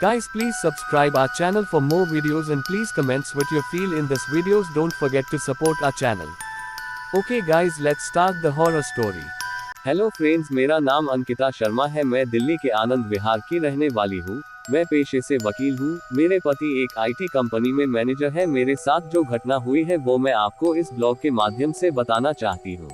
Guys, please subscribe our channel for more videos and please comments what you feel in this videos. Don't forget to support our channel. Okay guys, let's start the horror story. Hello friends, मेरा नाम अंकिता शर्मा है। मैं दिल्ली के आनंद विहार की रहने वाली हूँ। मैं पेशे से वकील हूँ। मेरे पति एक आईटी कंपनी में मैनेजर है। मेरे साथ जो घटना हुई है वो मैं आपको इस ब्लॉग के माध्यम से बताना चाहती हूँ।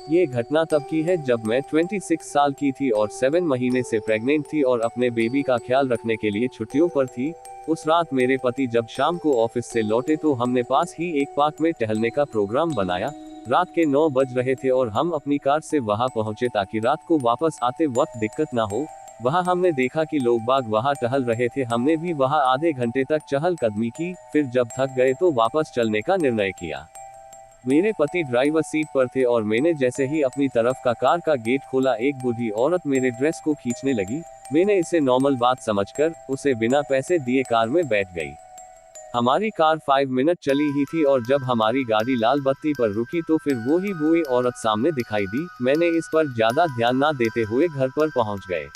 ये घटना तब की है जब मैं 26 साल की थी और 7 महीने से प्रेग्नेंट थी और अपने बेबी का ख्याल रखने के लिए छुट्टियों पर थी। उस रात मेरे पति जब शाम को ऑफिस से लौटे तो हमने पास ही एक पार्क में टहलने का प्रोग्राम बनाया। रात के 9 बज रहे थे और हम अपनी कार से वहां पहुंचे ताकि रात को वापस आते वक्त दिक्कत ना हो। वहां हमने देखा कि लोग बाग वहां टहल रहे थे। हमने भी वहां आधे घंटे तक चहलकदमी की। फिर जब थक गए तो वापस चलने का निर्णय किया। मेरे पति ड्राइवर सीट पर थे और मैंने जैसे ही अपनी तरफ का कार का गेट खोला, एक बूढ़ी औरत मेरे ड्रेस को खींचने लगी। मैंने इसे नॉर्मल बात समझकर उसे बिना पैसे दिए कार में बैठ गई। हमारी कार 5 मिनट चली ही थी और जब हमारी गाड़ी लाल बत्ती पर रुकी तो फिर वो ही बूढ़ी औरत सामने दिखाई दी। मैंने इस पर ज्यादा ध्यान ना देते हुए घर पर पहुंच गए।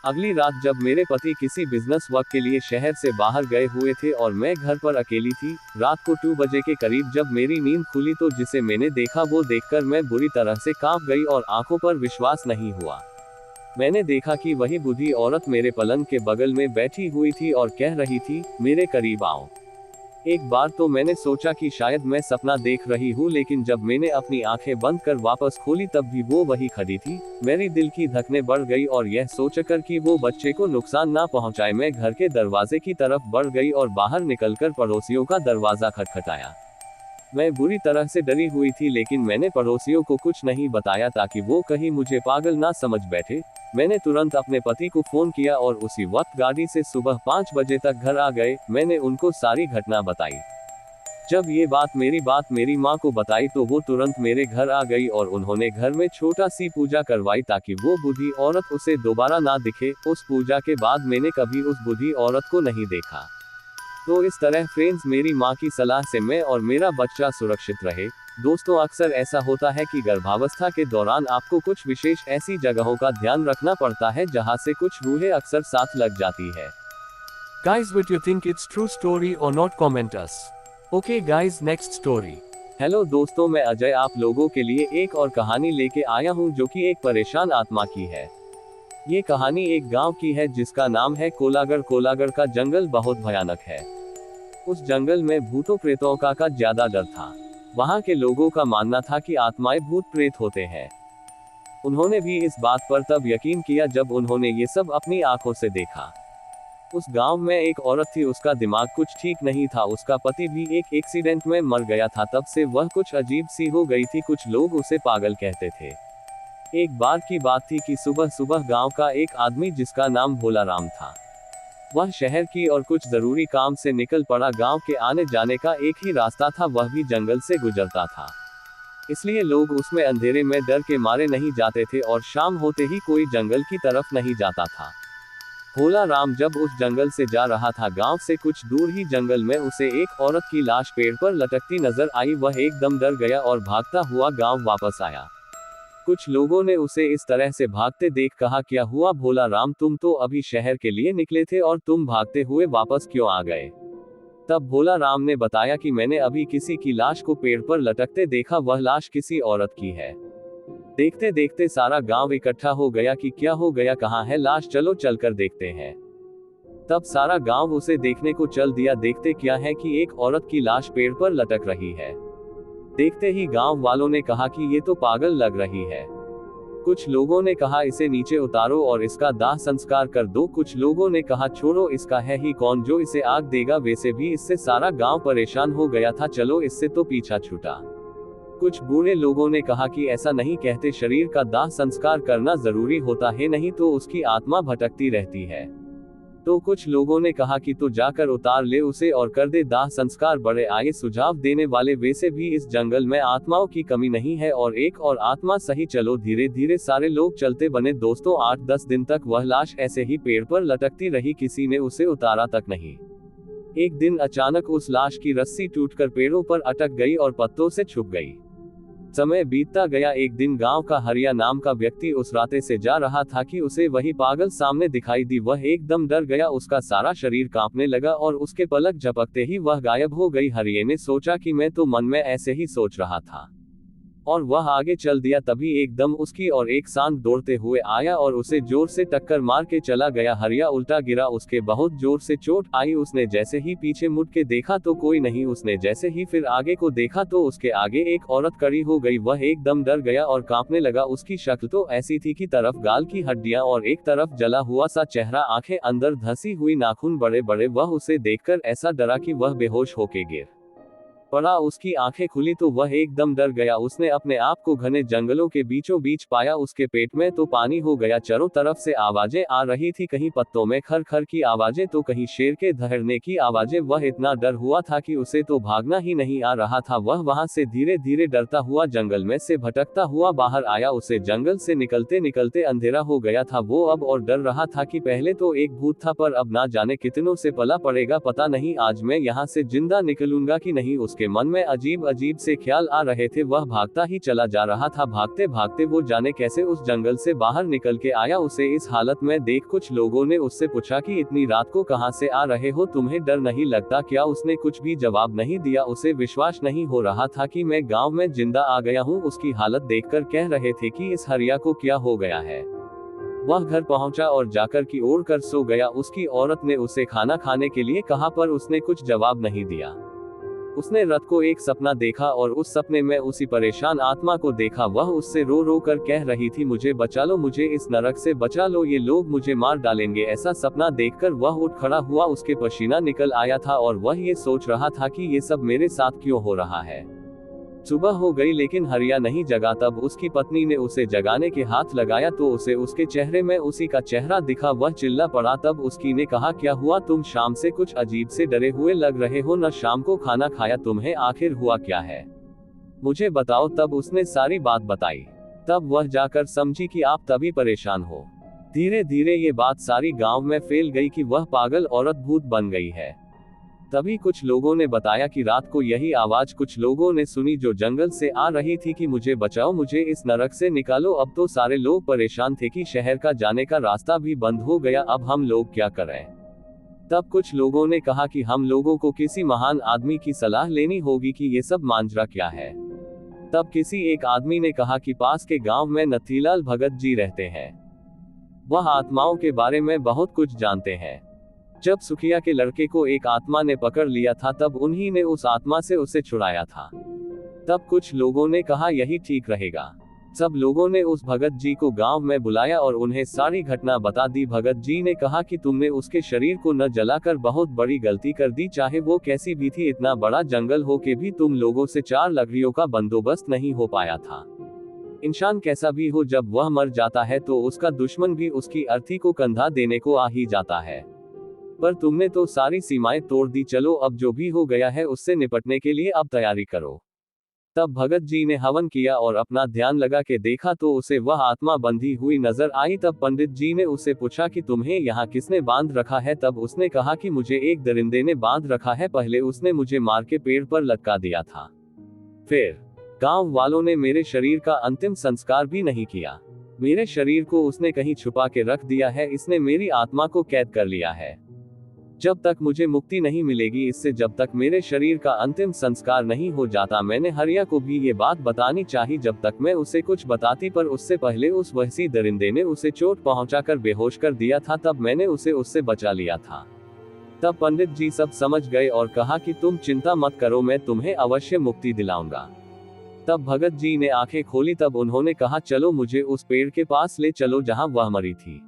अगली रात जब मेरे पति किसी बिजनेस वर्क के लिए शहर से बाहर गए हुए थे और मैं घर पर अकेली थी, रात को 2 बजे के करीब जब मेरी नींद खुली तो जिसे मैंने देखा वो देखकर मैं बुरी तरह से कांप गई और आंखों पर विश्वास नहीं हुआ। मैंने देखा कि वही बूढ़ी औरत मेरे पलंग के बगल में बैठी हुई थी और कह रही थी, मेरे करीब आओ। एक बार तो मैंने सोचा कि शायद मैं सपना देख रही हूँ, लेकिन जब मैंने अपनी आंखें बंद कर वापस खोली तब भी वो वही खड़ी थी। मेरी दिल की धड़कनें बढ़ गई और यह सोचकर कि वो बच्चे को नुकसान ना पहुंचाए मैं घर के दरवाजे की तरफ बढ़ गई और बाहर निकलकर पड़ोसियों का दरवाजा खटखटाया। मैं बुरी तरह से डरी हुई थी, लेकिन मैंने पड़ोसियों को कुछ नहीं बताया ताकि वो कहीं मुझे पागल ना समझ बैठे। मैंने तुरंत अपने पति को फोन किया और उसी वक्त गाड़ी से सुबह 5 बजे तक घर आ गए। मैंने उनको सारी घटना बताई। जब ये बात मेरी माँ को बताई तो वो तुरंत मेरे घर आ गई और उन्होंने घर में छोटा सी पूजा करवाई ताकि वो बूढ़ी औरत उसे दोबारा ना दिखे। उस पूजा के बाद मैंने कभी उस बूढ़ी औरत को नहीं देखा। तो इस तरह फ्रेंड्स, मेरी माँ की सलाह से मैं और मेरा बच्चा सुरक्षित रहे। दोस्तों, अक्सर ऐसा होता है कि गर्भावस्था के दौरान आपको कुछ विशेष ऐसी जगहों का ध्यान रखना पड़ता है जहां से कुछ रूहें अक्सर साथ लग जाती है। Guys, what you think it's true story or not? Comment us. Okay guys, next story. Hello दोस्तों, मैं अजय आप लोगों के लिए एक और कहानी लेके आया हूँ जो कि एक परेशान आत्मा की है। ये कहानी एक गांव की है जिसका नाम है कोलागढ़। कोलागढ़ का जंगल बहुत भयानक है। उस जंगल में भूतों प्रेतों का ज्यादा डर था। वहां के लोगों का मानना था कि आत्माएं भूत प्रेत होते हैं। उन्होंने भी इस बात पर तब यकीन किया जब उन्होंने ये सब अपनी आंखों से देखा। उस गांव में एक औरत थी, उसका दिमाग कुछ ठीक नहीं था। उसका पति भी एक एक्सीडेंट में मर गया था। तब से वह कुछ अजीब सी हो गई थी। कुछ लोग उसे पागल कहते थे। एक बार की बात थी कि सुबह सुबह गांव का एक आदमी जिसका नाम भोला राम था, वह शहर की और कुछ जरूरी काम से निकल पड़ा। गांव के आने जाने का एक ही रास्ता था, वह भी जंगल से गुजरता था। इसलिए लोग उसमें अंधेरे में डर के मारे नहीं जाते थे और शाम होते ही कोई जंगल की तरफ नहीं जाता था। भोला राम जब उस जंगल से जा रहा था, गांव से कुछ दूर ही जंगल में उसे एक औरत की लाश पेड़ पर लटकती नजर आई। वह एकदम डर गया और भागता हुआ गांव वापस आया। कुछ लोगों ने उसे इस तरह से भागते देख कहा, क्या हुआ भोला राम, तुम तो अभी शहर के लिए निकले थे और तुम भागते हुए वापस क्यों आ गए? तब भोला राम ने बताया कि मैंने अभी किसी की लाश को पेड़ पर लटकते देखा। वह लाश किसी औरत की है। देखते देखते सारा गांव इकट्ठा हो गया कि क्या हो गया, कहाँ है लाश, चलो चलकर देखते हैं। तब सारा गांव उसे देखने को चल दिया। देखते क्या है कि एक औरत की लाश पेड़ पर लटक रही है। देखते ही गांव वालों ने कहा कि ये तो पागल लग रही है। कुछ लोगों ने कहा इसे नीचे उतारो और इसका दाह संस्कार कर दो। कुछ लोगों ने कहा छोड़ो, इसका है ही कौन जो इसे आग देगा। वैसे भी इससे सारा गांव परेशान हो गया था, चलो इससे तो पीछा छूटा। कुछ बूढ़े लोगों ने कहा कि ऐसा नहीं कहते, शरीर का दाह संस्कार करना जरूरी होता है, नहीं तो उसकी आत्मा भटकती रहती है। तो कुछ लोगों ने कहा कि तो जाकर उतार ले उसे और कर दे दाह संस्कार। बड़े आए सुझाव देने वाले, वैसे भी इस जंगल में आत्माओं की कमी नहीं है और एक और आत्मा सही। चलो धीरे धीरे सारे लोग चलते बने। दोस्तों, 8-10 दिन तक वह लाश ऐसे ही पेड़ पर लटकती रही, किसी ने उसे उतारा तक नहीं। एक दिन अचानक उस लाश की रस्सी टूटकर पेड़ों पर अटक गई और पत्तों से छुप गई। समय बीतता गया। एक दिन गांव का हरिया नाम का व्यक्ति उस रास्ते से जा रहा था कि उसे वही पागल सामने दिखाई दी। वह एकदम डर गया, उसका सारा शरीर कांपने लगा और उसके पलक झपकते ही वह गायब हो गई। हरिये ने सोचा कि मैं तो मन में ऐसे ही सोच रहा था, और वह आगे चल दिया। तभी एकदम उसकी और एक सांड दौड़ते हुए आया और उसे जोर से टक्कर मार के चला गया। हरिया उल्टा गिरा, उसके बहुत जोर से चोट आई। उसने जैसे ही पीछे मुड़ के देखा तो कोई नहीं। उसने जैसे ही फिर आगे को देखा तो उसके आगे एक औरत खड़ी हो गई। वह एकदम डर गया और कांपने लगा। उसकी शक्ल तो ऐसी थी कि तरफ गाल की हड्डियां और एक तरफ जला हुआ सा चेहरा, आंखें अंदर धंसी हुई, नाखून बड़े बड़े। वह उसे देखकर ऐसा डरा कि वह बेहोश होके गिर पड़ा। उसकी आंखें खुली तो वह एकदम डर गया। उसने अपने आप को घने जंगलों के बीचों बीच पाया। उसके पेट में तो पानी हो गया। चारों तरफ से आवाजें आ रही थी, कहीं पत्तों में खर खर की आवाजें तो कहीं शेर के दहड़ने की आवाजें। वह इतना डर हुआ था कि उसे तो भागना ही नहीं आ रहा था। वह वहां से धीरे धीरे डरता हुआ जंगल में से भटकता हुआ बाहर आया। उसे जंगल से निकलते निकलते अंधेरा हो गया था। वो अब और डर रहा था कि पहले तो एक भूत था, पर अब ना जाने कितनों से पला पड़ेगा। पता नहीं आज मैं यहाँ से जिंदा निकलूंगा कि नहीं। उसके मन में अजीब अजीब से ख्याल आ रहे थे। वह भागता ही चला जा रहा था। भागते भागते वो जाने कैसे उस जंगल से बाहर निकल के आया। उसे इस हालत में देख कुछ लोगों ने उससे पूछा कि इतनी रात को कहां से आ रहे हो, तुम्हें डर नहीं लगता क्या? उसने कुछ भी जवाब नहीं दिया। उसे विश्वास नहीं हो रहा था कि मैं गांव में जिंदा आ गया हूं। उसकी हालत देखकर कह रहे थे कि इस हरिया को क्या हो गया है। वह घर पहुंचा और जाकर की ओढ़ कर सो गया। उसकी औरत ने उसे खाना खाने के लिए कहा, पर उसने कुछ जवाब नहीं दिया। उसने रात को एक सपना देखा और उस सपने में उसी परेशान आत्मा को देखा। वह उससे रो रो कर कह रही थी, मुझे बचा लो, मुझे इस नरक से बचा लो, ये लोग मुझे मार डालेंगे। ऐसा सपना देखकर वह उठ खड़ा हुआ। उसके पसीना निकल आया था और वह ये सोच रहा था कि ये सब मेरे साथ क्यों हो रहा है। सुबह हो गई लेकिन हरिया नहीं जगा। तब उसकी पत्नी ने उसे जगाने के हाथ लगाया तो उसे उसके चेहरे में उसी का चेहरा दिखा। वह चिल्ला पड़ा। तब उसकी ने कहा, क्या हुआ, तुम शाम से कुछ अजीब से डरे हुए लग रहे हो, न शाम को खाना खाया तुम्हें, आखिर हुआ क्या है, मुझे बताओ। तब उसने सारी बात बताई। तब वह जाकर समझी कि आप तभी परेशान हो। धीरे धीरे ये बात सारी गांव में फैल गई कि वह पागल औरत भूत बन गई है। तभी कुछ लोगों ने बताया कि रात को यही आवाज कुछ लोगों ने सुनी जो जंगल से आ रही थी कि मुझे बचाओ, मुझे इस नरक से निकालो। अब तो सारे लोग परेशान थे कि शहर का जाने का रास्ता भी बंद हो गया, अब हम लोग क्या करें। तब कुछ लोगों ने कहा कि हम लोगों को किसी महान आदमी की सलाह लेनी होगी कि ये सब मांजरा क्या है। तब किसी एक आदमी ने कहा कि पास के गांव में नथीलाल भगत जी रहते हैं, वह आत्माओं के बारे में बहुत कुछ जानते हैं। जब सुखिया के लड़के को एक आत्मा ने पकड़ लिया था तब उन्हीं ने उस आत्मा से उसे छुड़ाया था। तब कुछ लोगों ने कहा यही ठीक रहेगा। सब लोगों ने उस भगत जी को गांव में बुलाया और उन्हें सारी घटना बता दी। भगत जी ने कहा कि तुमने उसके शरीर को न जलाकर बहुत बड़ी गलती कर दी, चाहे वो कैसी भी थी। इतना बड़ा जंगल हो के भी तुम लोगों से 4 लकड़ियों का बंदोबस्त नहीं हो पाया था। इंसान कैसा भी हो, जब वह मर जाता है तो उसका दुश्मन भी उसकी अर्थी को कंधा देने को आ ही जाता है, पर तुमने तो सारी सीमाएं तोड़ दी। चलो अब जो भी हो गया है उससे निपटने के लिए अब तैयारी करो। तब भगत जी ने हवन किया और अपना ध्यान लगा के देखा तो उसे वह आत्मा बंधी हुई नजर आई। तब पंडित जी ने उससे पूछा कि तुम्हें यहाँ किसने बांध रखा है। तब उसने कहा कि मुझे एक दरिंदे ने बांध रखा है, पहले उसने मुझे मार के पेड़ पर लटका दिया था, फिर गांव वालों ने मेरे शरीर का अंतिम संस्कार भी नहीं किया। मेरे शरीर को उसने कहीं छुपा के रख दिया है, इसने मेरी आत्मा को कैद कर लिया है। जब तक मुझे मुक्ति नहीं मिलेगी इससे, जब तक मेरे शरीर का अंतिम संस्कार नहीं हो जाता। मैंने हरिया को भी ये बात बतानी चाहिए जब तक मैं उसे कुछ बताती, पर उससे पहले उस वहसी दरिंदे ने उसे चोट पहुंचाकर बेहोश कर दिया था। तब मैंने उसे उससे बचा लिया था। तब पंडित जी सब समझ गए और कहा कि तुम चिंता मत करो, मैं तुम्हें अवश्य मुक्ति दिलाऊंगा। तब भगत जी ने आंखें खोली। तब उन्होंने कहा चलो मुझे उस पेड़ के पास ले चलो जहां वह मरी थी।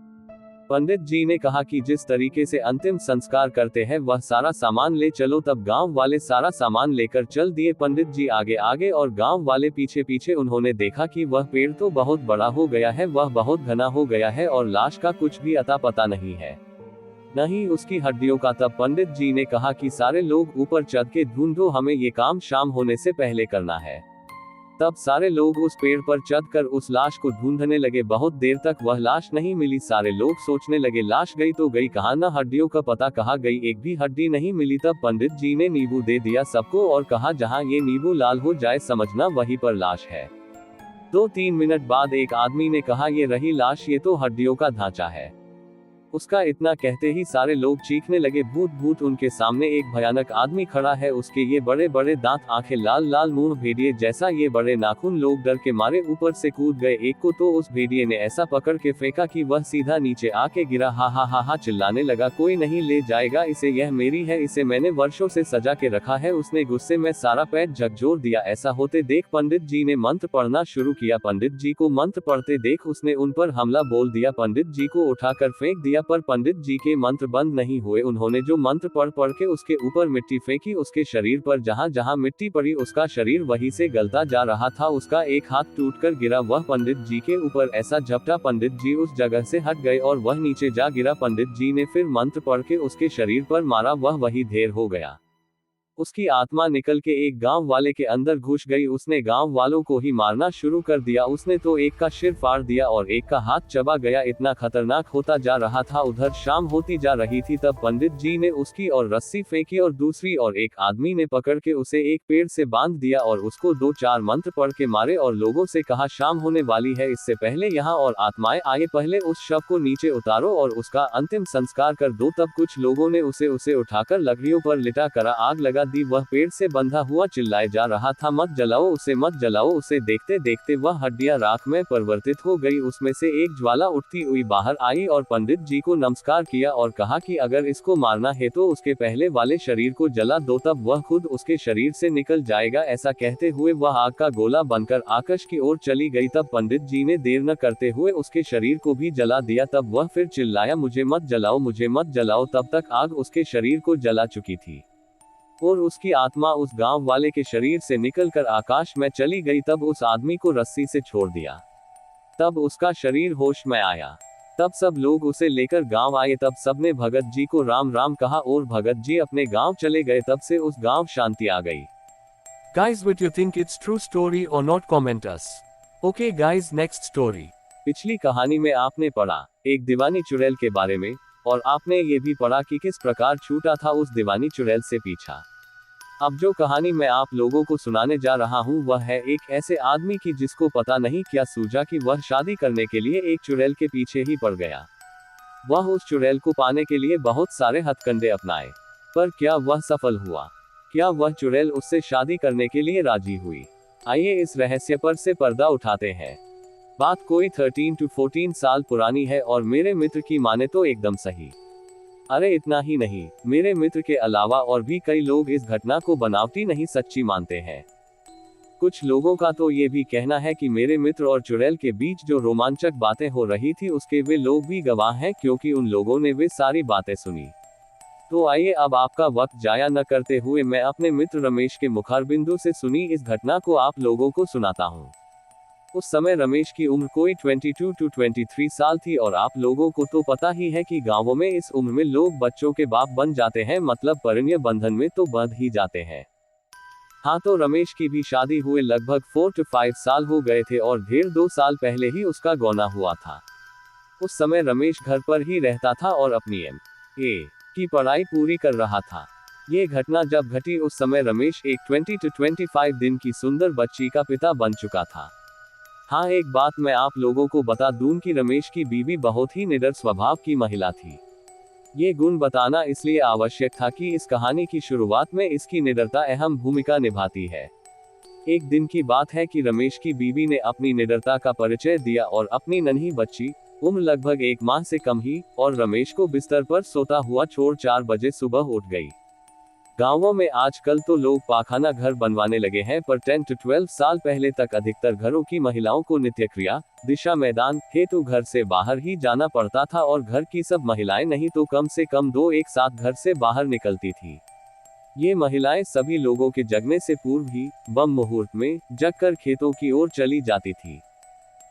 पंडित जी ने कहा कि जिस तरीके से अंतिम संस्कार करते हैं वह सारा सामान ले चलो। तब गांव वाले सारा सामान लेकर चल दिए, पंडित जी आगे आगे और गांव वाले पीछे पीछे। उन्होंने देखा कि वह पेड़ तो बहुत बड़ा हो गया है, वह बहुत घना हो गया है और लाश का कुछ भी अता पता नहीं है, नहीं उसकी हड्डियों का। तब पंडित जी ने कहा कि सारे लोग ऊपर चढ़ के ढूंढो, हमें ये काम शाम होने से पहले करना है। तब सारे लोग उस पेड़ पर चढ़कर उस लाश को ढूंढने लगे। बहुत देर तक वह लाश नहीं मिली। सारे लोग सोचने लगे लाश गई तो गई कहाँ, न हड्डियों का पता कहाँ गई, एक भी हड्डी नहीं मिली। तब पंडित जी ने नींबू दे दिया सबको और कहा जहाँ ये नींबू लाल हो जाए समझना वहीं पर लाश है। 2-3 मिनट बाद एक आदमी ने कहा, ये रही लाश, ये तो हड्डियों का ढांचा है। उसका इतना कहते ही सारे लोग चीखने लगे, भूत भूत। उनके सामने एक भयानक आदमी खड़ा है, उसके ये बड़े बड़े दांत, आंखें लाल लाल, मुंह भेड़िए जैसा, ये बड़े नाखून। लोग डर के मारे ऊपर से कूद गए। एक को तो उस भेड़िए ने ऐसा पकड़ के फेंका कि वह सीधा नीचे आके गिरा। हा हा हा हा चिल्लाने लगा, कोई नहीं ले जाएगा इसे, यह मेरी है, इसे मैंने वर्षों से सजा के रखा है। उसने गुस्से में सारा पैर झकझोर दिया। ऐसा होते देख पंडित जी ने मंत्र पढ़ना शुरू किया। पंडित जी को मंत्र पढ़ते देख उसने उन पर हमला बोल दिया। पंडित जी को उठाकर फेंक दिया, पर पंडित जी के मंत्र बंद नहीं हुए। उन्होंने जो मंत्र पढ़ के उसके ऊपर मिट्टी फेंकी, उसके शरीर पर जहां जहां मिट्टी पड़ी उसका शरीर वहीं से गलता जा रहा था। उसका एक हाथ टूटकर गिरा, वह पंडित जी के ऊपर ऐसा झपटा, पंडित जी उस जगह से हट गए और वह नीचे जा गिरा। पंडित जी ने फिर मंत्र पढ़ के उसके शरीर पर मारा, वह वही ढेर हो गया। उसकी आत्मा निकल के एक गांव वाले के अंदर घुस गई। उसने गांव वालों को ही मारना शुरू कर दिया। उसने तो एक का सिर फाड़ दिया और एक का हाथ चबा गया। इतना खतरनाक होता जा रहा था। उधर शाम होती जा रही थी, तब पंडित जी ने उसकी और रस्सी फेंकी और दूसरी और एक आदमी ने पकड़ के उसे एक पेड़ से बांध दिया और उसको 2-4 मंत्र पढ़ के मारे और लोगों से कहा, शाम होने वाली है, इससे पहले यहाँ और आत्माएं आए, पहले उस शव को नीचे उतारो और उसका अंतिम संस्कार कर दो। तब कुछ लोगों ने उसे उठाकर लकड़ियों पर लिटा करा आग लगा दी। वह पेड़ से बंधा हुआ चिल्लाए जा रहा था, मत जलाओ उसे, मत जलाओ उसे। देखते देखते वह हड्डियां राख में परिवर्तित हो गई। उसमें से एक ज्वाला उठती हुई बाहर आई और पंडित जी को नमस्कार किया और कहा कि अगर इसको मारना है तो उसके पहले वाले शरीर को जला दो, तब वह खुद उसके शरीर से निकल जाएगा। ऐसा कहते हुए वह आग का गोला बनकर आकाश की ओर चली गई। तब पंडित जी ने देर न करते हुए उसके शरीर को भी जला दिया। तब वह फिर चिल्लाया, मुझे मत जलाओ, मुझे मत जलाओ। तब तक आग उसके शरीर को जला चुकी थी और उसकी आत्मा उस गांव वाले के शरीर से निकलकर आकाश में चली गई। तब उस आदमी को रस्सी से छोड़ दिया। तब उसका शरीर होश में आया। तब सब लोग उसे लेकर गांव आए। तब सबने भगत जी को राम राम कहा और भगत जी अपने गांव चले गए। तब से उस गांव शांति आ गई। Guys, what you think it's true story or not? Comment us. Okay guys, next story. पिछली कहानी में आपने पढ़ा एक दीवानी चुड़ैल के बारे में, और आपने ये भी पढ़ा कि किस प्रकार छूटा था उस दीवानी चुड़ैल से पीछा। अब जो कहानी मैं आप लोगों को सुनाने जा रहा हूँ वह है एक ऐसे आदमी की जिसको पता नहीं क्या सूझा कि वह शादी करने के लिए एक चुड़ैल के पीछे ही पड़ गया। वह उस चुड़ैल को पाने के लिए बहुत सारे हथकंडे अपनाए, पर क्या वह सफल हुआ? क्या वह चुड़ैल उससे शादी करने के लिए राजी हुई? आइए इस रहस्य पर से पर्दा उठाते हैं। बात कोई 13 to 14 साल पुरानी है और मेरे मित्र की माने तो एकदम सही। अरे इतना ही नहीं, मेरे मित्र के अलावा और भी कई लोग इस घटना को बनावटी नहीं सच्ची मानते हैं। कुछ लोगों का तो ये भी कहना है कि मेरे मित्र और चुड़ैल के बीच जो रोमांचक बातें हो रही थी उसके वे लोग भी गवाह हैं, क्योंकि उन लोगों ने वे सारी बातें सुनी। तो आइए अब आपका वक्त जाया न करते हुए मैं अपने मित्र रमेश के मुखारबिंदु से सुनी इस घटना को आप लोगों को सुनाता हूँ। उस समय रमेश की उम्र कोई 22 to 23 साल थी और आप लोगों को तो पता ही है कि गांवों में इस उम्र में लोग बच्चों के बाप बन जाते हैं, मतलब परिणय बंधन में तो बंध ही जाते हैं। हाँ, तो रमेश की भी शादी हुए लगभग 4 to 5 साल हो गए थे और 1.5-2 साल पहले ही उसका गौना हुआ था। उस समय रमेश घर पर ही रहता था और अपनी MA की पढ़ाई पूरी कर रहा था। ये घटना जब घटी उस समय रमेश एक 20 to 25 दिन की सुंदर बच्ची का पिता बन चुका था। हाँ, एक बात मैं आप लोगों को बता दूं कि रमेश की बीवी बहुत ही निडर स्वभाव की महिला थी। ये गुण बताना इसलिए आवश्यक था कि इस कहानी की शुरुआत में इसकी निडरता अहम भूमिका निभाती है। एक दिन की बात है कि रमेश की बीवी ने अपनी निडरता का परिचय दिया और अपनी नन्ही बच्ची, उम्र लगभग 1 माह से कम ही, और रमेश को बिस्तर पर सोता हुआ छोड़ 4 बजे सुबह उठ गई। गांवों में आजकल तो लोग पाखाना घर बनवाने लगे हैं, पर 10 to 12 साल पहले तक अधिकतर घरों की महिलाओं को नित्य क्रिया, दिशा मैदान हेतु घर से बाहर ही जाना पड़ता था और घर की सब महिलाएं नहीं तो कम से कम 2 एक साथ घर से बाहर निकलती थी। ये महिलाएं सभी लोगों के जगने से पूर्व ही बम मुहूर्त में जगकर खेतों की ओर चली जाती थी।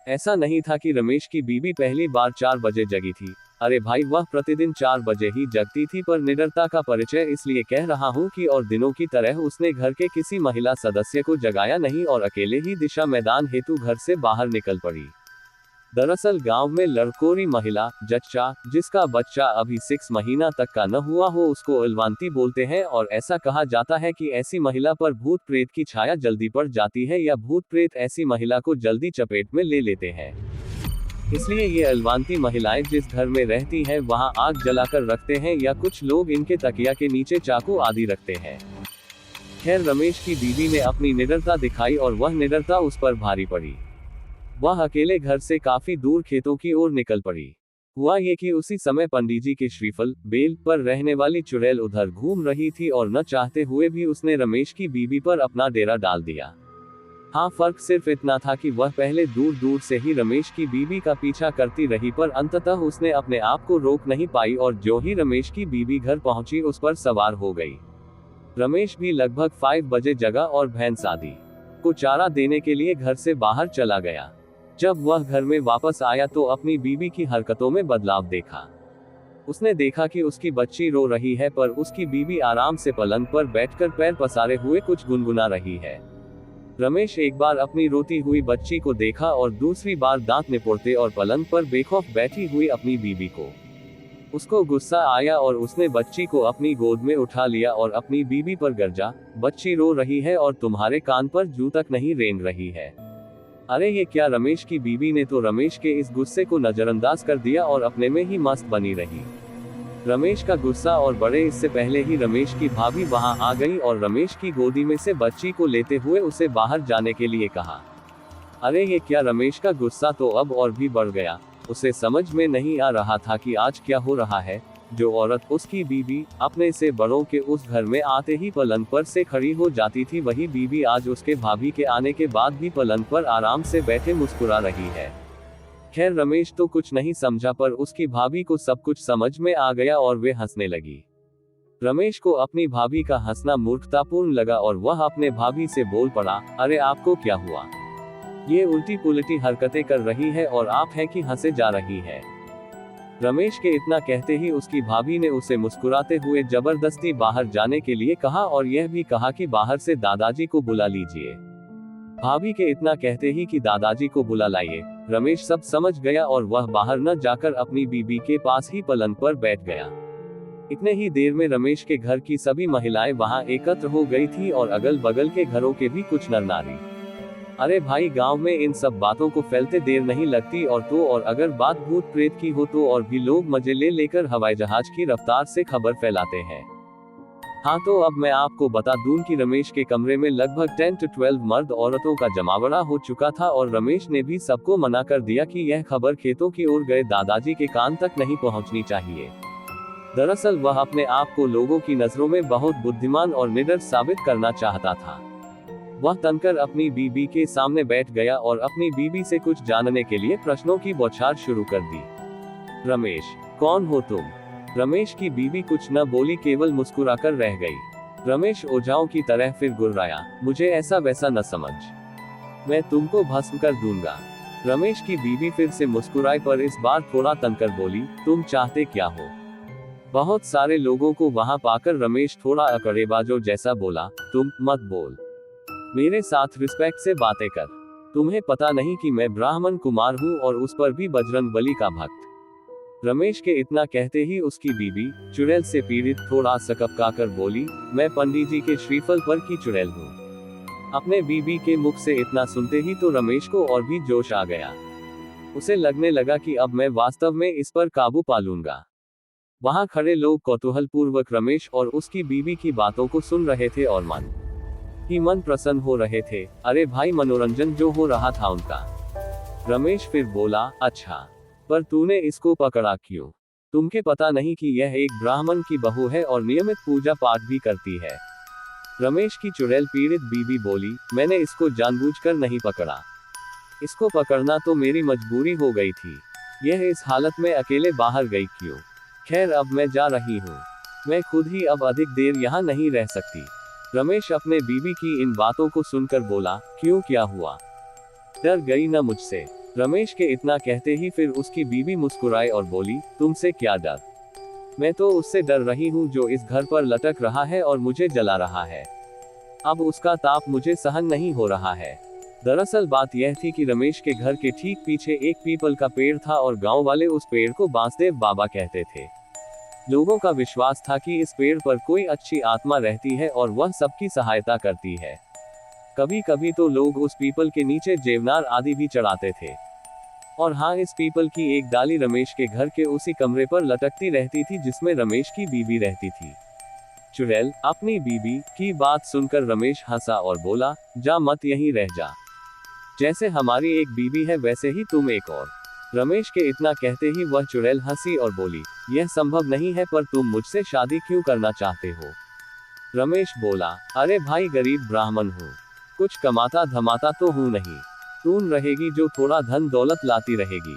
ऐसा नहीं था कि रमेश की बीवी पहली बार 4 बजे जगी थी। अरे भाई, वह प्रतिदिन 4 बजे ही जगती थी, पर निडरता का परिचय इसलिए कह रहा हूँ कि और दिनों की तरह उसने घर के किसी महिला सदस्य को जगाया नहीं और अकेले ही दिशा मैदान हेतु घर से बाहर निकल पड़ी। दरअसल गांव में लड़कोरी महिला जच्चा, जिसका बच्चा अभी 6 महीना तक का न हुआ हो, उसको इलवांती बोलते हैं और ऐसा कहा जाता है कि ऐसी महिला पर भूत प्रेत की छाया जल्दी पड़ जाती है या भूत प्रेत ऐसी महिला को जल्दी चपेट में ले लेते हैं। इसलिए ये अलवांती महिलाएं जिस घर में रहती हैं वहां आग जलाकर रखते हैं या कुछ लोग इनके तकिया के नीचे चाकू आदि रखते हैं। खैर, रमेश की बीवी ने अपनी निडरता दिखाई और वह निडरता उस पर भारी पड़ी। वह अकेले घर से काफी दूर खेतों की ओर निकल पड़ी। हुआ ये कि उसी समय पंडित जी के श्रीफल बेल पर रहने वाली चुड़ैल उधर घूम रही थी और न चाहते हुए भी उसने रमेश की बीवी पर अपना डेरा डाल दिया। हाँ, फर्क सिर्फ इतना था कि वह पहले दूर दूर से ही रमेश की बीवी का पीछा करती रही, पर अंततः उसने अपने आप को रोक नहीं पाई और जो ही रमेश की बीवी घर पहुंची उस पर सवार हो गई। रमेश भी लगभग 5 बजे जगा और भैंस आदि को चारा देने के लिए घर से बाहर चला गया। जब वह घर में वापस आया तो अपनी बीवी की हरकतों में बदलाव देखा। उसने देखा कि उसकी बच्ची रो रही है, पर उसकी बीवी आराम से पलंग पर बैठकर पैर पसारे हुए कुछ गुनगुना रही है। रमेश एक बार अपनी रोती हुई बच्ची को देखा और दूसरी बार दांत निपोड़ते और पलंग पर बेखौफ बैठी हुई अपनी बीवी को। उसको गुस्सा आया और उसने बच्ची को अपनी गोद में उठा लिया और अपनी बीवी पर गरजा, बच्ची रो रही है और तुम्हारे कान पर जू तक नहीं रेंग रही है। अरे ये क्या! रमेश की बीवी ने तो रमेश के इस गुस्से को नजरअंदाज कर दिया और अपने में ही मस्त बनी रही। रमेश का गुस्सा और बढ़े इससे पहले ही रमेश की भाभी वहां आ गई और रमेश की गोदी में से बच्ची को लेते हुए उसे बाहर जाने के लिए कहा। अरे ये क्या! रमेश का गुस्सा तो अब और भी बढ़ गया। उसे समझ में नहीं आ रहा था कि आज क्या हो रहा है। जो औरत उसकी बीवी अपने से बड़ों के उस घर में आते ही पलंग पर से खड़ी हो जाती थी, वही बीवी आज उसके भाभी के आने के बाद भी पलंग पर आराम से बैठे मुस्कुरा रही है। खैर, रमेश तो कुछ नहीं समझा, पर उसकी भाभी को सब कुछ समझ में आ गया और वे हंसने लगी। रमेश को अपनी भाभी का हंसना मूर्खतापूर्ण लगा और वह अपने भाभी से बोल पड़ा, अरे आपको क्या हुआ? ये उल्टी पुल्टी हरकतें कर रही है और आप हैं कि हंसे जा रही है। रमेश के इतना कहते ही उसकी भाभी ने उसे मुस्कुराते हुए जबरदस्ती बाहर जाने के लिए कहा और यह भी कहा कि बाहर से दादाजी को बुला लीजिए। भाभी के इतना कहते ही कि दादाजी को बुला लाइए, रमेश सब समझ गया और वह बाहर न जाकर अपनी बीबी के पास ही पलंग पर बैठ गया। इतने ही देर में रमेश के घर की सभी महिलाएं वहां एकत्र हो गई थी और अगल बगल के घरों के भी कुछ नर नारी। अरे भाई, गांव में इन सब बातों को फैलते देर नहीं लगती और अगर बात भूत प्रेत की हो तो और भी लोग मजे लेकर हवाई जहाज की रफ्तार से खबर फैलाते हैं। हाँ, तो अब मैं आपको बता दूं कि रमेश के कमरे में लगभग 10 से 12 मर्द औरतों का जमावड़ा हो चुका था और रमेश ने भी सबको मना कर दिया कि यह खबर खेतों की ओर गए दादाजी के कान तक नहीं पहुंचनी चाहिए। दरअसल वह अपने आप को लोगों की नजरों में बहुत बुद्धिमान और निडर साबित करना चाहता था। वह तनकर अपनी बीबी के सामने बैठ गया और अपनी बीबी से कुछ जानने के लिए प्रश्नों की बौछार शुरू कर दी। रमेश, कौन हो तुम? रमेश की बीवी कुछ न बोली, केवल मुस्कुराकर रह गई। रमेश ओझाओं की तरह फिर गुर्राया, मुझे ऐसा वैसा न समझ, मैं तुमको भस्म कर दूंगा। रमेश की बीवी फिर से मुस्कुराई, पर इस बार थोड़ा तनकर बोली, तुम चाहते क्या हो? बहुत सारे लोगों को वहां पाकर रमेश थोड़ा अकड़ेबाजों जैसा बोला, तुम मत बोल, मेरे साथ रिस्पेक्ट से बातें कर। तुम्हें पता नहीं कि मैं ब्राह्मण कुमार हूँ और उस पर भी बजरंग बली का भक्त। रमेश के इतना कहते ही उसकी बीवी चुड़ैल से पीड़ित थोड़ा सकपकाकर बोली, मैं पंडित जी के श्रीफल पर की चुड़ैल हूँ। अपने बीवी के मुख से इतना सुनते ही तो रमेश को और भी जोश आ गया। उसे लगने लगा कि अब मैं वास्तव में इस पर काबू पा लूंगा। वहां खड़े लोग कौतूहलपूर्वक रमेश और उसकी बीवी की बातों को सुन रहे थे और मन ही मन प्रसन्न हो रहे थे। अरे भाई, मनोरंजन जो हो रहा था उनका। रमेश फिर बोला, अच्छा, पर तूने इसको पकड़ा क्यों? तुमके पता नहीं कि यह एक ब्राह्मण की बहू है और नियमित पूजा पाठ भी करती है? रमेश की चुड़ैल पीड़ित बीवी बोली, मैंने इसको जानबूझकर नहीं पकड़ा, इसको पकड़ना तो मेरी मजबूरी हो गई थी। यह इस हालत में अकेले बाहर गई क्यों? खैर, अब मैं जा रही हूँ, मैं खुद ही अब अधिक देर यहाँ नहीं रह सकती। रमेश अपने बीवी की इन बातों को सुनकर बोला, क्यों, क्या हुआ? डर गई न मुझसे? रमेश के इतना कहते ही फिर उसकी बीवी मुस्कुराई और बोली, तुमसे क्या डर? मैं तो उससे डर रही हूँ जो इस घर पर लटक रहा है और मुझे जला रहा है। अब उसका ताप मुझे सहन नहीं हो रहा है। दरअसल बात यह थी कि रमेश के घर के ठीक पीछे एक पीपल का पेड़ था और गांव वाले उस पेड़ को बांसदेव बाबा कहते थे। लोगों का विश्वास था कि इस पेड़ पर कोई अच्छी आत्मा रहती है और वह सबकी सहायता करती है। कभी कभी तो लोग उस पीपल के नीचे जेवनार आदि भी चढ़ाते थे। और हाँ, इस पीपल की एक डाली रमेश के घर के उसी कमरे पर लटकती रहती थी जिसमें रमेश की बीबी रहती थी। चुड़ैल, अपनी बीबी की बात सुनकर रमेश हंसा और बोला, जा मत यहीं रह जा। जैसे हमारी एक बीबी है वैसे ही तुम एक और। रमेश के इतना कहते ही वह चुड़ैल हंसी और बोली, यह संभव नहीं है, पर तुम मुझसे शादी क्यों करना चाहते हो? रमेश बोला, अरे भाई, गरीब ब्राह्मण हूँ, कुछ कमाता धमाता तो हूँ नहीं। तून रहेगी जो थोड़ा धन दौलत लाती रहेगी।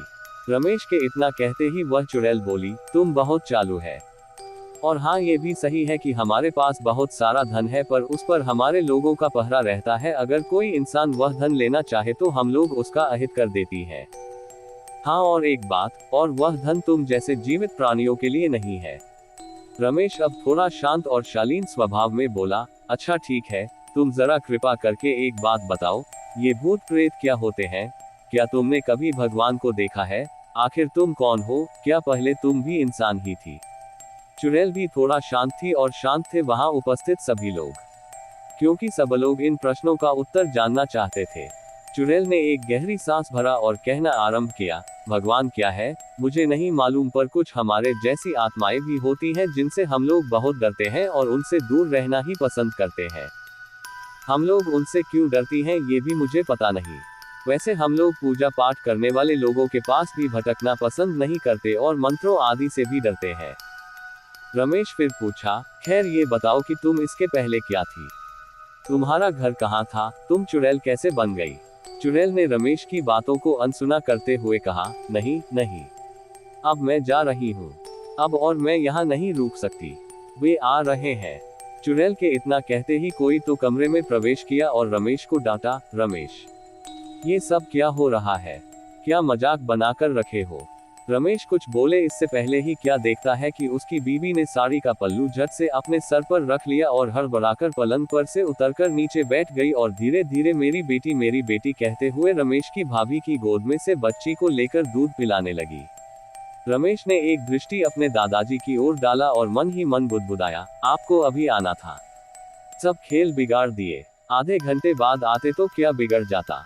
रमेश के इतना कहते ही वह चुड़ैल बोली, तुम बहुत चालू है। और हाँ, ये भी सही है कि हमारे पास बहुत सारा धन है, पर उस पर हमारे लोगों का पहरा रहता है। अगर कोई इंसान वह धन लेना चाहे तो हम लोग उसका अहित कर देती है। हाँ, और एक बात, और वह धन तुम जैसे जीवित प्राणियों के लिए नहीं है। रमेश अब थोड़ा शांत और शालीन स्वभाव में बोला, अच्छा ठीक है, तुम जरा कृपा करके एक बात बताओ, ये भूत प्रेत क्या होते हैं? क्या तुमने कभी भगवान को देखा है? आखिर तुम कौन हो? क्या पहले तुम भी इंसान ही थी? चुड़ैल भी थोड़ा शांत थी और शांत थे वहां उपस्थित सभी लोग, क्योंकि सब लोग इन प्रश्नों का उत्तर जानना चाहते थे। चुड़ैल ने एक गहरी सांस भरा और कहना आरंभ किया, भगवान क्या है मुझे नहीं मालूम, पर कुछ हमारे जैसी आत्माएं भी होती हैं जिनसे हम लोग बहुत डरते हैं और उनसे दूर रहना ही पसंद करते हैं। हम लोग उनसे क्यों डरती हैं ये भी मुझे पता नहीं। वैसे हम लोग पूजा पाठ करने वाले लोगों के पास भी भटकना पसंद नहीं करते और मंत्रों आदि से भी डरते हैं। रमेश फिर पूछा, खैर ये बताओ कि तुम इसके पहले क्या थी? तुम्हारा घर कहाँ था? तुम चुड़ैल कैसे बन गई? चुड़ैल ने रमेश की बातों को अनसुना करते हुए कहा, नहीं नहीं, अब मैं जा रही हूँ, अब और मैं यहाँ नहीं रुक सकती, वे आ रहे हैं। चुड़ैल के इतना कहते ही कोई तो कमरे में प्रवेश किया और रमेश को डांटा, रमेश, ये सब क्या हो रहा है? क्या मजाक बनाकर रखे हो? रमेश कुछ बोले इससे पहले ही क्या देखता है कि उसकी बीवी ने साड़ी का पल्लू झट से अपने सर पर रख लिया और हड़बड़ाकर पलंग पर से उतरकर नीचे बैठ गई और धीरे धीरे मेरी बेटी कहते हुए रमेश की भाभी की गोद में से बच्ची को लेकर दूध पिलाने लगी। रमेश ने एक दृष्टि अपने दादाजी की ओर डाला और मन ही मन बुदबुदाया, आपको अभी आना था, सब खेल बिगाड़ दिए, आधे घंटे बाद आते तो क्या बिगड़ जाता।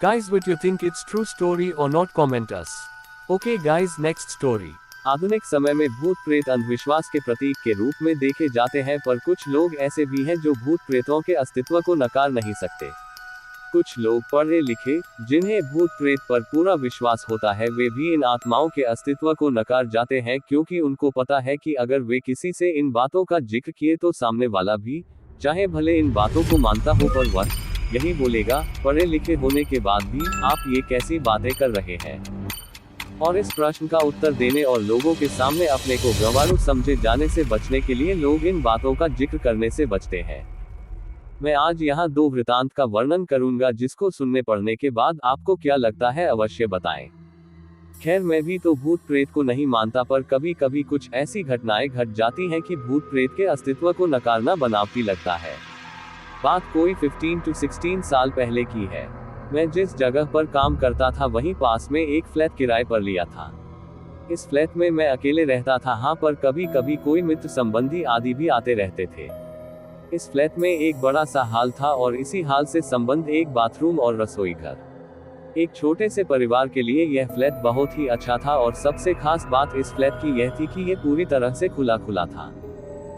Guys, what you think it's true story or not? Comment us. Okay guys, next story. आधुनिक समय में भूत प्रेत अंधविश्वास के प्रतीक के रूप में देखे जाते हैं, पर कुछ लोग ऐसे भी हैं जो भूत प्रेतों के अस्तित्व को नकार नहीं सकते। कुछ लोग पढ़े लिखे, जिन्हें भूत प्रेत पर पूरा विश्वास होता है, वे भी इन आत्माओं के अस्तित्व को नकार जाते हैं, क्योंकि उनको पता है कि अगर वे किसी से इन बातों का जिक्र किए तो सामने वाला भी, चाहे भले इन बातों को मानता हो, पर वह यही बोलेगा, पढ़े लिखे होने के बाद भी आप ये कैसी बातें कर रहे हैं। और इस प्रश्न का उत्तर देने और लोगों के सामने अपने को गंवारू समझे जाने से बचने के लिए लोग इन बातों का जिक्र करने से बचते हैं। मैं आज यहाँ दो वृतांत का वर्णन करूंगा, जिसको सुनने पढ़ने के बाद आपको क्या लगता है अवश्य बताएं। खैर, मैं भी तो भूत प्रेत को नहीं मानता, पर कभी कभी कुछ ऐसी घटनाएं घट जाती हैं कि भूत प्रेत के अस्तित्व को नकारना बनावटी लगता है। बात कोई 15 to 16 साल पहले की है। मैं जिस जगह पर काम करता था वहीं पास में एक फ्लैट किराए पर लिया था। इस फ्लैट में मैं अकेले रहता था, हाँ, पर कभी कभी कोई मित्र संबंधी आदि भी आते रहते थे। इस फ्लैट में एक बड़ा सा हॉल था और इसी हॉल से संबंध एक बाथरूम और रसोई घर। एक छोटे से परिवार के लिए यह फ्लैट बहुत ही अच्छा था और सबसे खास बात इस फ्लैट की यह थी कि यह पूरी तरह से खुला था।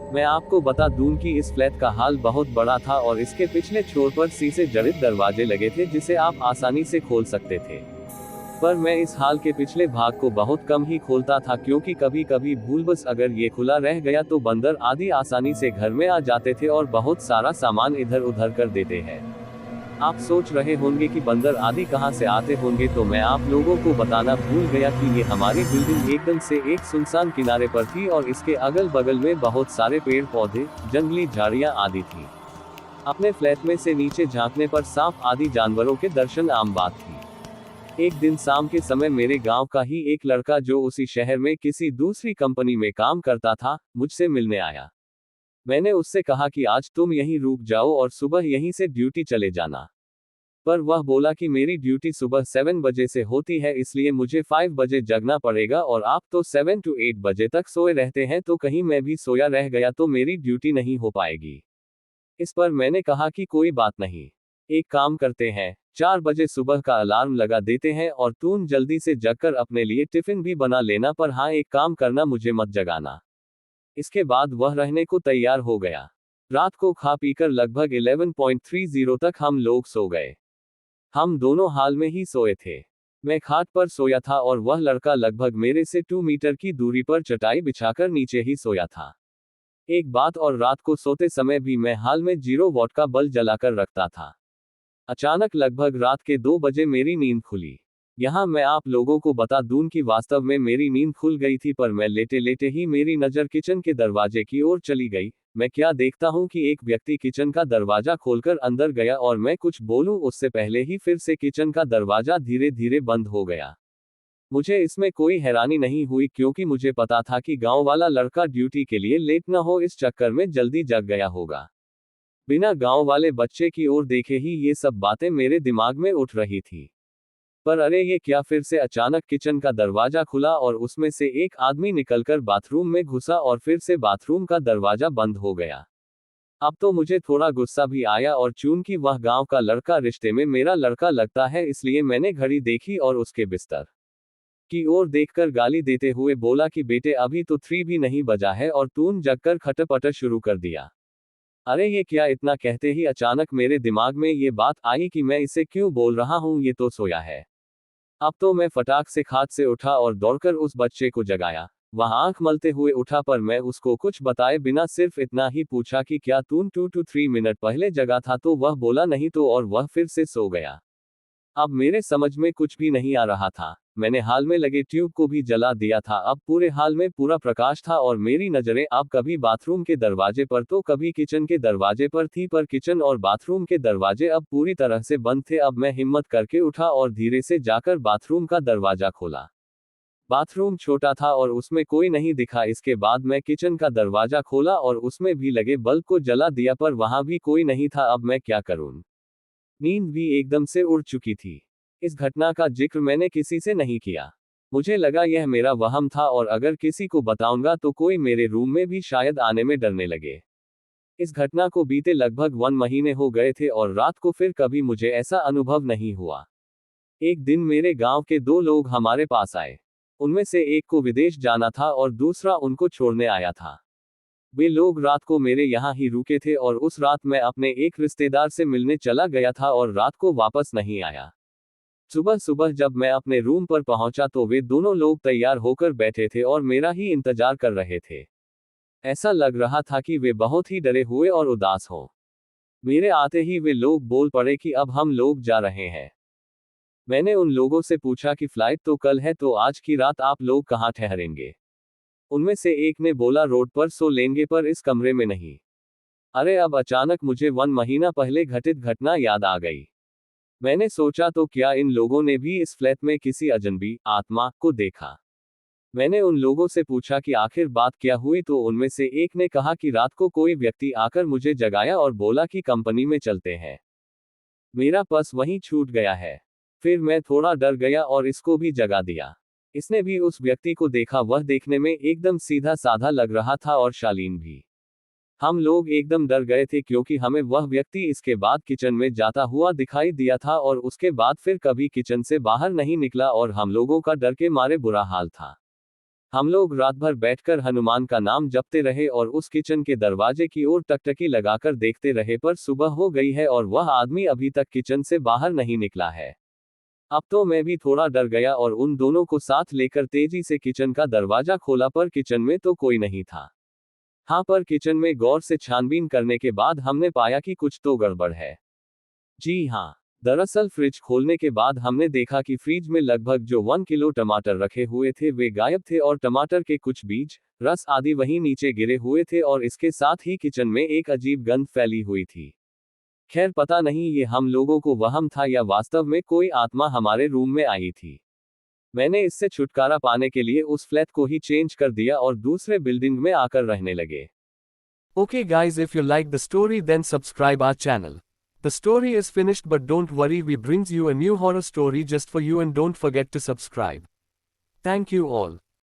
मैं आपको बता दूं कि इस फ्लैट का हॉल बहुत बड़ा था और इसके पिछले छोर पर शीशे जड़ित दरवाजे लगे थे जिसे आप आसानी से खोल सकते थे। पर मैं इस हॉल के पिछले भाग को बहुत कम ही खोलता था, क्योंकि कभी कभी भूलवश अगर ये खुला रह गया तो बंदर आदि आसानी से घर में आ जाते थे और बहुत सारा सामान इधर उधर कर देते हैं। आप सोच रहे होंगे कि बंदर आदि कहां से आते होंगे, तो मैं आप लोगों को बताना भूल गया कि ये हमारी बिल्डिंग एकदम से एक सुनसान किनारे पर थी और इसके अगल बगल में बहुत सारे पेड़ पौधे, जंगली झाड़ियां आदि थी। अपने फ्लैट में से नीचे झांकने पर सांप आदि जानवरों के दर्शन आम बात थी। एक दिन शाम के समय मेरे गांव का ही एक लड़का, जो उसी शहर में किसी दूसरी कंपनी में काम करता था, मुझसे मिलने आया। मैंने उससे कहा कि आज तुम यहीं रुक जाओ और सुबह यहीं से ड्यूटी चले जाना। पर वह बोला कि मेरी ड्यूटी सुबह 7 बजे से होती है, इसलिए मुझे 5 बजे जगना पड़ेगा और आप तो 7 to 8 बजे तक सोए रहते हैं, तो कहीं मैं भी सोया रह गया तो मेरी ड्यूटी नहीं हो पाएगी। इस पर मैंने कहा कि कोई बात नहीं, एक काम करते हैं, 4 बजे सुबह का अलार्म लगा देते हैं और तुम जल्दी से जगकर अपने लिए टिफिन भी बना लेना, पर हाँ एक काम करना, मुझे मत जगाना। इसके बाद वह रहने को तैयार हो गया। रात को खा पीकर लगभग 11:30 तक हम लोग सो गए। हम दोनों हाल में ही सोए थे। मैं खाट पर सोया था और वह लड़का लगभग मेरे से 2 मीटर की दूरी पर चटाई बिछाकर नीचे ही सोया था। एक बात और, रात को सोते समय भी मैं हाल में 0 वॉट का बल्ब जलाकर रखता था। अचानक लगभग रात के 2 बजे मेरी नींद खुली। यहाँ मैं आप लोगों को बता दूं कि वास्तव में मेरी नींद खुल गई थी, पर मैं लेटे लेटे ही मेरी नज़र किचन के दरवाजे की ओर चली गई। मैं क्या देखता हूँ कि एक व्यक्ति किचन का दरवाजा खोलकर अंदर गया और मैं कुछ बोलूं उससे पहले ही फिर से किचन का दरवाजा धीरे धीरे बंद हो गया। मुझे इसमें कोई हैरानी नहीं हुई, क्योंकि मुझे पता था कि गांव वाला लड़का ड्यूटी के लिए लेट न हो इस चक्कर में जल्दी जग गया होगा। बिना गांव वाले बच्चे की ओर देखे ही ये सब बातें मेरे दिमाग में उठ रही थी। पर अरे ये क्या, फिर से अचानक किचन का दरवाजा खुला और उसमें से एक आदमी निकलकर बाथरूम में घुसा और फिर से बाथरूम का दरवाजा बंद हो गया। अब तो मुझे थोड़ा गुस्सा भी आया, और चूंकि वह गांव का लड़का रिश्ते में मेरा लड़का लगता है, इसलिए मैंने घड़ी देखी और उसके बिस्तर की ओर देखकर गाली देते हुए बोला कि बेटे अभी तो 3 भी नहीं बजा है और तूने जगकर खटपट शुरू कर दिया। अरे ये क्या, इतना कहते ही अचानक मेरे दिमाग में ये बात आई कि मैं इसे क्यों बोल रहा हूँ, ये तो सोया है। अब तो मैं फटाक से खाट से उठा और दौड़कर उस बच्चे को जगाया। वह आंख मलते हुए उठा, पर मैं उसको कुछ बताए बिना सिर्फ इतना ही पूछा कि क्या तूने 2 to 3 मिनट पहले जगा था, तो वह बोला नहीं तो, और वह फिर से सो गया। अब मेरे समझ में कुछ भी नहीं आ रहा था। मैंने हाल में लगे ट्यूब को भी जला दिया था। अब पूरे हाल में पूरा प्रकाश था और मेरी नजरें अब कभी बाथरूम के दरवाजे पर तो कभी किचन के दरवाजे पर थी, पर किचन और बाथरूम के दरवाजे अब पूरी तरह से बंद थे। अब मैं हिम्मत करके उठा और धीरे से जाकर बाथरूम का दरवाजा खोला। बाथरूम छोटा था और उसमें कोई नहीं दिखा। इसके बाद मैं किचन का दरवाजा खोला और उसमें भी लगे बल्ब को जला दिया, पर वहां भी कोई नहीं था। अब मैं क्या करूं? नींद भी एकदम से उड़ चुकी थी। इस घटना का जिक्र मैंने किसी से नहीं किया। मुझे लगा यह मेरा वहम था, और अगर किसी को बताऊंगा तो कोई मेरे रूम में भी शायद आने में डरने लगे। इस घटना को बीते लगभग 1 महीने हो गए थे और रात को फिर कभी मुझे ऐसा अनुभव नहीं हुआ। एक दिन मेरे गांव के 2 लोग हमारे पास आए। उनमें से एक को विदेश जाना था और दूसरा उनको छोड़ने आया था। वे लोग रात को मेरे यहाँ ही रुके थे और उस रात मैं अपने एक रिश्तेदार से मिलने चला गया था और रात को वापस नहीं आया। सुबह सुबह जब मैं अपने रूम पर पहुंचा तो वे दोनों लोग तैयार होकर बैठे थे और मेरा ही इंतजार कर रहे थे। ऐसा लग रहा था कि वे बहुत ही डरे हुए और उदास हों। मेरे आते ही वे लोग बोल पड़े कि अब हम लोग जा रहे हैं। मैंने उन लोगों से पूछा कि फ्लाइट तो कल है, तो आज की रात आप लोग कहाँ ठहरेंगे? उनमें से एक ने बोला रोड पर सो लेंगे, पर इस कमरे में नहीं। अरे अब अचानक मुझे 1 महीना पहले घटित घटना याद आ गई। मैंने सोचा तो क्या इन लोगों ने भी इस फ्लैट में किसी अजनबी आत्मा को देखा? मैंने उन लोगों से पूछा कि आखिर बात क्या हुई, तो उनमें से एक ने कहा कि रात को कोई व्यक्ति आकर मुझे जगाया और बोला कि कंपनी में चलते हैं। मेरा पर्स वहीं छूट गया है। फिर मैं थोड़ा डर गया और इसको भी जगा दिया। इसने भी उस व्यक्ति को देखा। वह देखने में एकदम सीधा साधा लग रहा था और शालीन भी। हम लोग एकदम डर गए थे, क्योंकि हमें वह व्यक्ति इसके बाद किचन में जाता हुआ दिखाई दिया था और उसके बाद फिर कभी किचन से बाहर नहीं निकला, और हम लोगों का डर के मारे बुरा हाल था। हम लोग रात भर बैठकर हनुमान का नाम जपते रहे और उस किचन के दरवाजे की ओर टकटकी लगाकर देखते रहे, पर सुबह हो गई है और वह आदमी अभी तक किचन से बाहर नहीं निकला है। अब तो मैं भी थोड़ा डर गया और उन दोनों को साथ लेकर तेजी से किचन का दरवाजा खोला, पर किचन में तो कोई नहीं था। हाँ, पर किचन में गौर से छानबीन करने के बाद हमने पाया कि कुछ तो गड़बड़ है। जी हाँ, दरअसल फ्रिज खोलने के बाद हमने देखा कि फ्रिज में लगभग जो 1 किलो टमाटर रखे हुए थे वे गायब थे, और टमाटर के कुछ बीज, रस आदि वहीं नीचे गिरे हुए थे, और इसके साथ ही किचन में एक अजीब गंध फैली हुई थी। खैर पता नहीं ये हम लोगों को वहम था या वास्तव में कोई आत्मा हमारे रूम में आई थी। मैंने इससे छुटकारा पाने के लिए उस फ्लैट को ही चेंज कर दिया और दूसरे बिल्डिंग में आकर रहने लगे। Okay guys, if you like the story then subscribe our channel. The story is finished, but don't worry, we brings you a new horror story just for you, and don't forget to subscribe. Thank you all.